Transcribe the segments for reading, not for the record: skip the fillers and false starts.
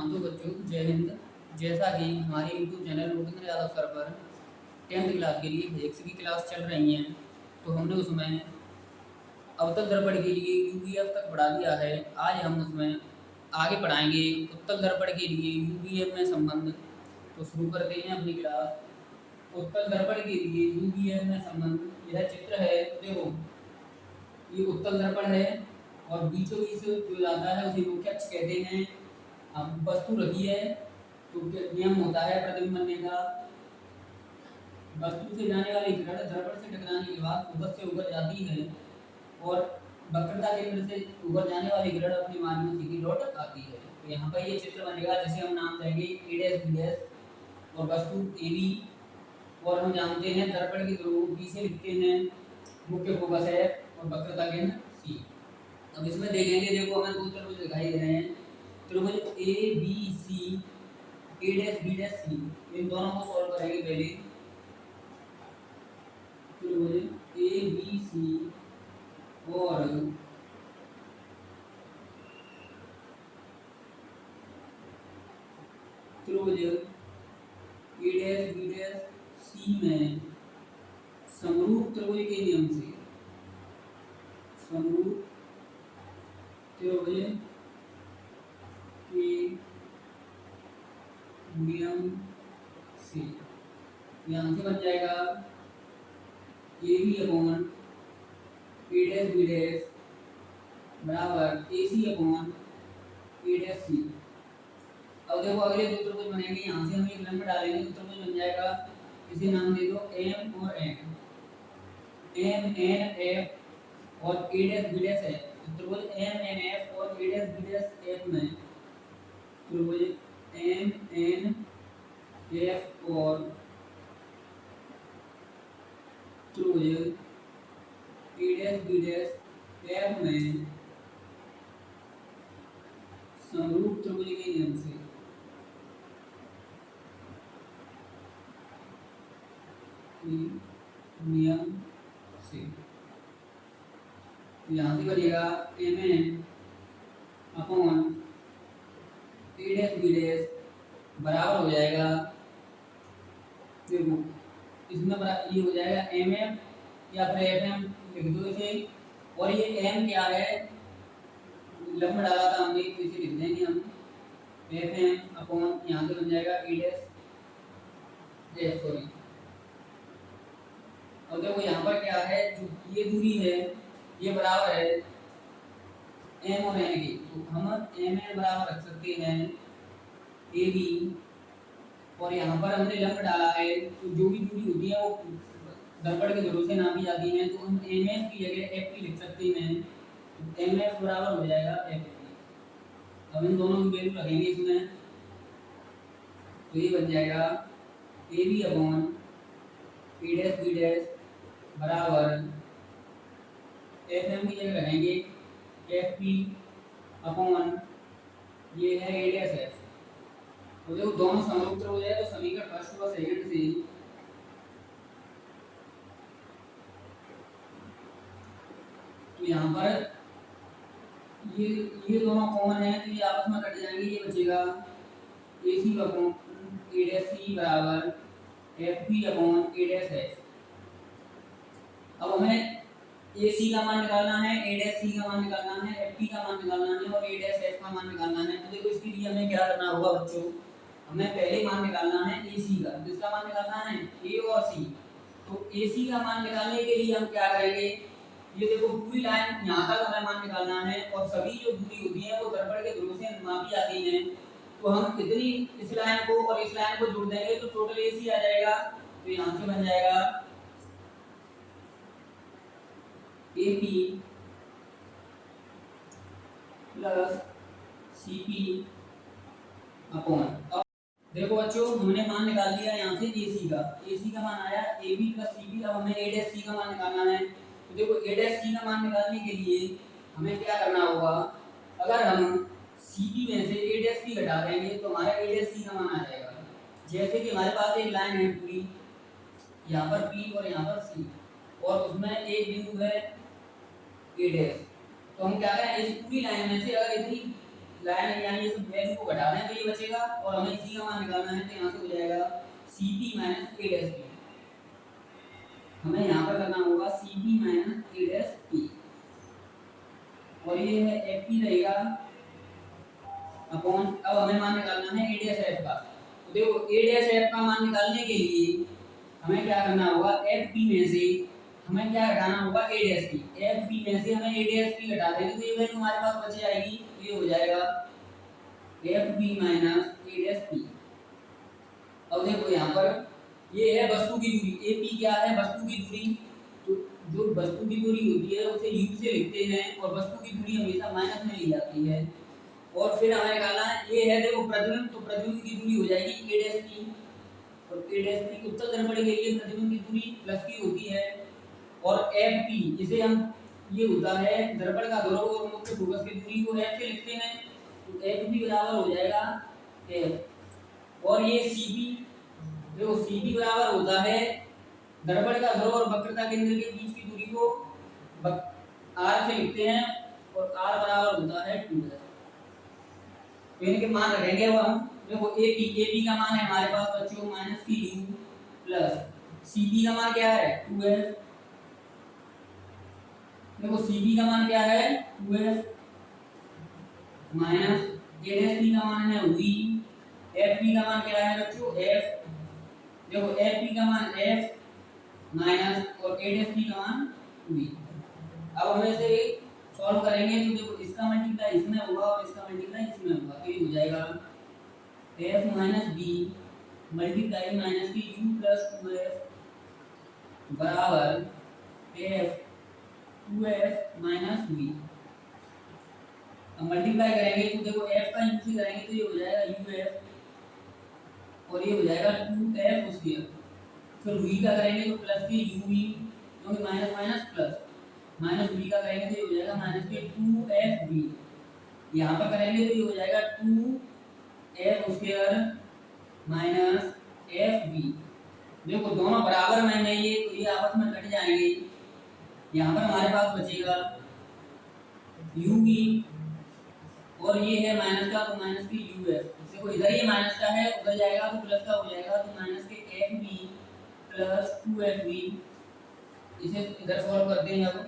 हाँ तो बच्चों जय हिंद। जैसा कि हमारे YouTube channel Lokendra Yadav sir पर 10th क्लास के लिए फिजिक्स की क्लास चल रही हैं, तो हमने उसमें अवतल दर्पण के लिए यूवीएफ तक पढ़ा दिया है। आज हम उसमें आगे पढ़ाएंगे उत्तल दर्पण के लिए यूवीएफ में संबंध। तो शुरू करते हैं अपनी क्लास। उत्तल दर्पण के लिए यूवीएफ में संबंध, यह चित्र है। देखो ये उत्तल दर्पण है और बीचों बीच जो जाता है उसे मुख्य अक्ष कहते हैं। अब वस्तु रखी है तो नियम होता है प्रतिबिंब बनने का। वस्तु से जाने वाली किरण दर्पण से टकराने के बाद फोकस से ऊपर जाती है और वक्रता केंद्र से ऊपर जाने वाली किरण अपनी मान में सीधी लौट आती है। तो यहाँ पर ये चित्र बनेगा जिसे हम नाम देंगे ए डैश बी डैश और वस्तु ए बी। और हम जानते हैं दर्पण की ध्रुव बी से लिखते हैं, मुख्य फोकस है और वक्रता केंद्र सी। अब इसमें देखेंगे, देखो हमें दो त्रिभुज दिखाई दे रहे हैं, त्रिभुज A B C, A dash B dash C. इन दोनों को सॉल्व करेंगे पहले। त्रिभुज ए बी सी और त्रिभुज ए डैश बी डैश सी में समरूप त्रिभुज के नियम से, समरूप त्रिभुज के नियम से यहाँ से बन जाएगा A B upon A dash B dash बराबर A C upon A dash C. अब देखो अगले दो त्रिभुज बनेंगे, यहाँ से हम एक लंब डालेंगे तो त्रिभुज बन जाएगा, इसे नाम दे दो एम और एन, एम एन एफ और ए डैश बी डैश एफ। त्रिभुज एम एन एफ और ए डैश बी डैश एफ में त्रिभुज एम एन एफ और त्रिभुज ए डैश बी डैश एफ में समरूप त्रिभुज के नियम से, नियम से यहाँ से बनेगा M N upon A dash B dash बराबर हो जाएगा, देखो इसमें बराबर ये हो जाएगा एम एम या फिर एफ एम लिख दो इसे। और ये एम क्या है, लंब डाला था हमने तो इसे लिख देंगे हम एफ एम अपॉन यहाँ से बन जाएगा ए डैश डैश सॉरी। और देखो यहाँ पर क्या है, जो ये दूरी है ये बराबर है एम और एन की, तो हम एम एन बराबर रख सकते हैं ए बी। और यहाँ पर हमने लंब डाला है तो जो भी दूरी होती है वो दर्पण के ध्रुव से नापी जाती है, तो हम एम एफ की जगह एफ पी लिख सकते हैं। एम एफ बराबर हो जाएगा एफ पी। अब इन दोनों की वैल्यू रखेंगे इसमें, तो ये बन जाएगा A B upon A dash B dash बराबर एफ एम की जगह रखेंगे एफ पी अपॉन ये है ए डैश एफ। तो देखो दोनों समरूप हो जाए तो समीकरण फर्स्ट और सेकंड से तो यहाँ पर ये दोनों कॉमन है तो ये आपस में कट जाएंगे, ये बचेगा ए सी अपॉन ए डैश सी बराबर F P upon A dash F. अब हमें ए सी का मान निकालना है, ए डैश सी का मान निकालना है, एफ पी का मान निकालना है और ए डैश एफ का मान निकालना है। तो देखो इसके लिए हमें क्या करना होगा बच्चों, हमें पहले मान निकालना है ए सी का, जिसका मान निकालना है ए और सी। तो ए सी का मान निकालने के लिए हम क्या करेंगे, ये देखो पूरी लाइन यहाँ तक हमें मान निकालना है और सभी जो दूरी होती है वो दर्पण के ध्रुव से मापी जाती है। तो हम कितनी इस लाइन को और इस लाइन को जोड़ देंगे तो टोटल ए सी आ जाएगा। तो यहाँ से बन जाएगा A P plus C P upon. देखो बच्चों हमने मान निकाल लिया यहाँ से AC का मान आया AB प्लस CP। अब हमें A डैश C का मान निकालना है। तो देखो A डैश C का मान निकालने के लिए हमें क्या करना होगा, अगर हम CP में से A डैश P घटा देंगे तो हमारा A डैश C का मान आ जाएगा। जैसे कि हमारे पास एक लाइन है पूरी, यहाँ पर P और यहाँ पर C और उसमें एक बिंदु है A डैश, तो हम क्या करें इस पूरी लाइन में से अगर इतनी लाइन यानी इस वैल्यू को घटा दें तो ये बचेगा, और हमें इसी का मान निकालना है तो यहाँ से हो जाएगा Cp minus a dash p। हमें यहाँ पर करना होगा Cp minus a dash p, और ये है Fp रहेगा अपॉन, अब हमें मान निकालना है a डैश f का। तो देखो a डैश f का मान निकालने के लिए हमें क्या करना होगा, Fp में से हमें क्या घटाना होगा, a डैश p। Fp में से हमें a डैश p घटा देंगे तो ये वैल्यू हमारे पास बच जाएगी, ये हो जाएगा Fp minus a dash p। अब देखो यहाँ पर ये है वस्तु की दूरी, AP क्या है, वस्तु की दूरी। तो जो वस्तु की दूरी होती है उसे U से लिखते हैं, और वस्तु की दूरी हमेशा माइनस में ली जाती है। और फिर हमें निकालना है, ये है देखो प्रतिबिंब, तो प्रतिबिंब की दूरी हो जाएगी a डैश p, और a डैश p उत्तल दर्पण के लिए प्रतिबिंब की दूरी प्लस की होती है। और Fp इसे हम, ये होता है दर्पण का ध्रुव और मुख्य फोकस की दूरी को f से लिखते हैं, तो Fp बराबर हो जाएगा f। और ये Cp, देखो Cp बराबर होता है दर्पण का ध्रुव और वक्रता केंद्र के बीच की दूरी को r से लिखते हैं, और r बराबर होता है 2। तो इनके मान रखेंगे अब हम। देखो AP का मान है हमारे पास बच्चों माइनस की u प्लस Cp का मान क्या है 2f। देखो Cp का मान क्या है 2f minus a dash p का मान है v। Fp का मान क्या है बच्चों f। देखो Fp का मान f माइनस और a डैश p का मान v। अब हम इसे सॉल्व करेंगे तो देखो इसका मल्टीप्लाई इसमें होगा और इसका मल्टीप्लाई इसमें होगा, तो ये हो जाएगा f minus b multiply minus की u प्लस 2f बराबर f 2f माइनस v। अब मल्टीप्लाई करेंगे तो देखो f का u से करेंगे तो ये हो जाएगा uf, और ये हो जाएगा 2f स्क्वायर। फिर v का करेंगे तो प्लस के uv, क्योंकि minus minus plus, minus v का करेंगे तो ये हो जाएगा माइनस के 2fv। यहाँ पर करेंगे तो ये हो जाएगा 2f स्क्वायर माइनस fv। देखो दोनों बराबर में है ये, तो ये आपस में कट जाएंगे। यहाँ पर हमारे पास बचेगा uv, और ये है माइनस का, तो माइनस की uf। देखो इधर ये माइनस का है, उधर जाएगा तो प्लस का हो जाएगा, तो माइनस के fv प्लस 2fv। इसे इधर सॉल्व करते हैं। अब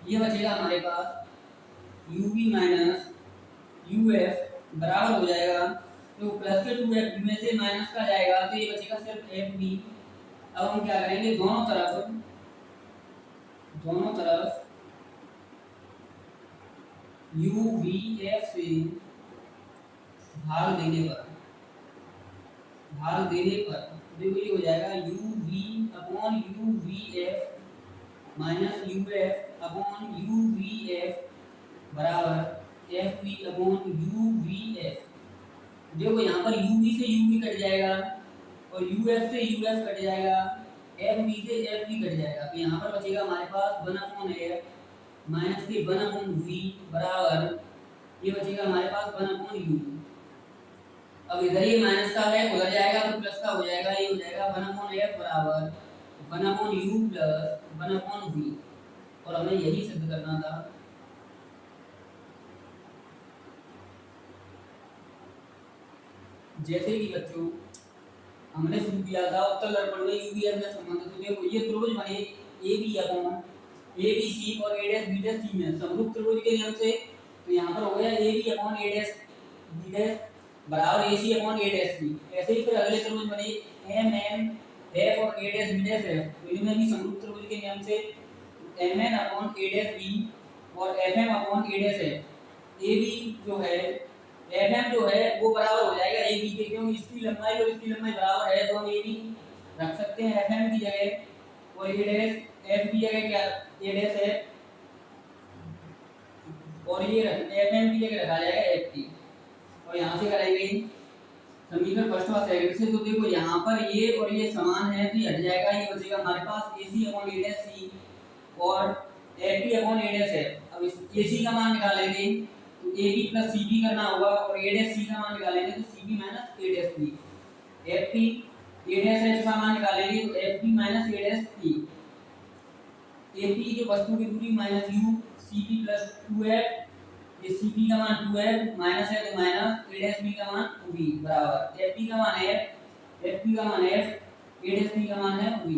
ये बचेगा हमारे पास uv माइनस uf बराबर हो जाएगा, तो प्लस के 2fv में से माइनस का जाएगा तो ये बचेगा सिर्फ fv। अब हम क्या करेंगे, दोनों तरफ uvf से भाग देने पर देखो ये हो जाएगा uv upon uvf minus uf upon uvf बराबर fv अपॉन uvf। देखो यहाँ पर uv से uv कट जाएगा, और uf से uf कट जाएगा, fv से fv कट जाएगा, तो यहाँ पर बचेगा हमारे पास 1 अपॉन f माइनस के 1 अपॉन v बराबर, ये बचेगा हमारे पास 1 अपॉन u। अब इधर ये माइनस का है, उधर जाएगा तो प्लस का हो जाएगा, ये हो जाएगा 1 अपॉन f बराबर 1 upon u plus 1 upon v। और हमें यही सिद्ध करना था। जैसे कि बच्चों हमने शुरू किया था उत्तल दर्पण में यूवी में संबंध, तो देखो ये त्रिभुज बने AB अपॉन ABC और A dash B dash C में समरूप त्रिभुज के नियम से, तो यहाँ पर हो गया AB upon A dash B dash बराबर AC upon A dash B। ऐसे ही फिर अगले त्रिभुज बने MM F और A dash B dash F, तो इनमें भी समरूप त्रिभुज के नियम से MN upon A dash B और FM upon A dash F। AB जो है FM जो है वो बराबर हो जाएगा AB के, क्योंकि इसकी लंबाई और इसकी लंबाई बराबर है, तो हम AB रख सकते हैं FM की जगह, और A डैश F की जगह क्या A डैश है, और ये FM की जगह रखा जाएगा FT। और यहाँ से करेंगे समीकरण फर्स्ट और सेकंड से, तो देखो यहाँ पर ये और ये समान है तो ये हट जाएगा, ये बचेगा हमारे पास AC upon A dash C और FT upon A dash F। अब इस AC का मान निकालेंगे तो AB प्लस CB करना होगा, और A डैश C का मान निकालेंगे तो CB minus A dash B। FT A dash H का मान निकालेंगे तो FT minus A dash P। AP जो वस्तु की दूरी minus U CP plus 2F ये सी पी का मान 2f माइनस है तो माइनस ए डैश बी का मान v बराबर एफ पी का मान f एफ पी का मान f ए डैश बी का मान है v।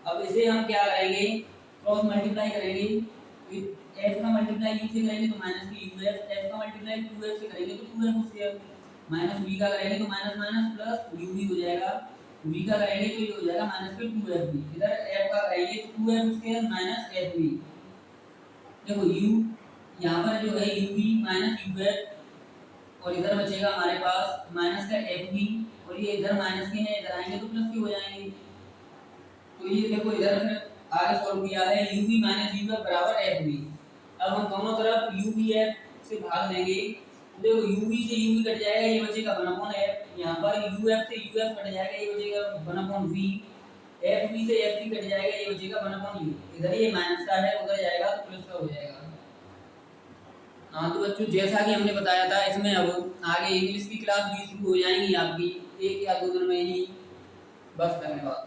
अब इसे हम क्या करेंगे, क्रॉस मल्टीप्लाई करेंगे, f का मल्टीप्लाई u से करेंगे तो माइनस की u f का मल्टीप्लाई 2f से करेंगे तो 2f उसके माइनस v का करेंगे तो माइनस माइनस प्लस u भी हो जाएगा, v का करेंगे तो ये हो जाएगा माइनस के 2f भी, इधर f का करेंगे तो 2f उसके माइनस f भी। देखो u यहाँ पर जो है u भी माइनस u f और इधर बचेगा हमारे पास माइनस का f भी, और ये इधर माइनस के हैं, इधर आएंगे तो प्लस के हो जाएंगे। तो ये देखो इधर फिर आगे सॉल्व किया है u भी माइनस u f बराबर f भी। अब हम दोनों तरफ u भी f से भाग देंगे, देखो u भी से u भी कट जाएगा, ये बचेगा 1/f, यहाँ पर u f से u f कट जाएगा, ये बचेगा 1/v, f भी से f भी कट जाएगा, ये बचेगा 1/u, इधर ये माइनस का है उधर जाएगा तो प्लस का हो जाएगा। हाँ तो बच्चों जैसा कि हमने बताया था, इसमें अब आगे इंग्लिश की क्लास भी शुरू हो जाएंगी आपकी 1 या 2 दिन में ही। बस धन्यवाद।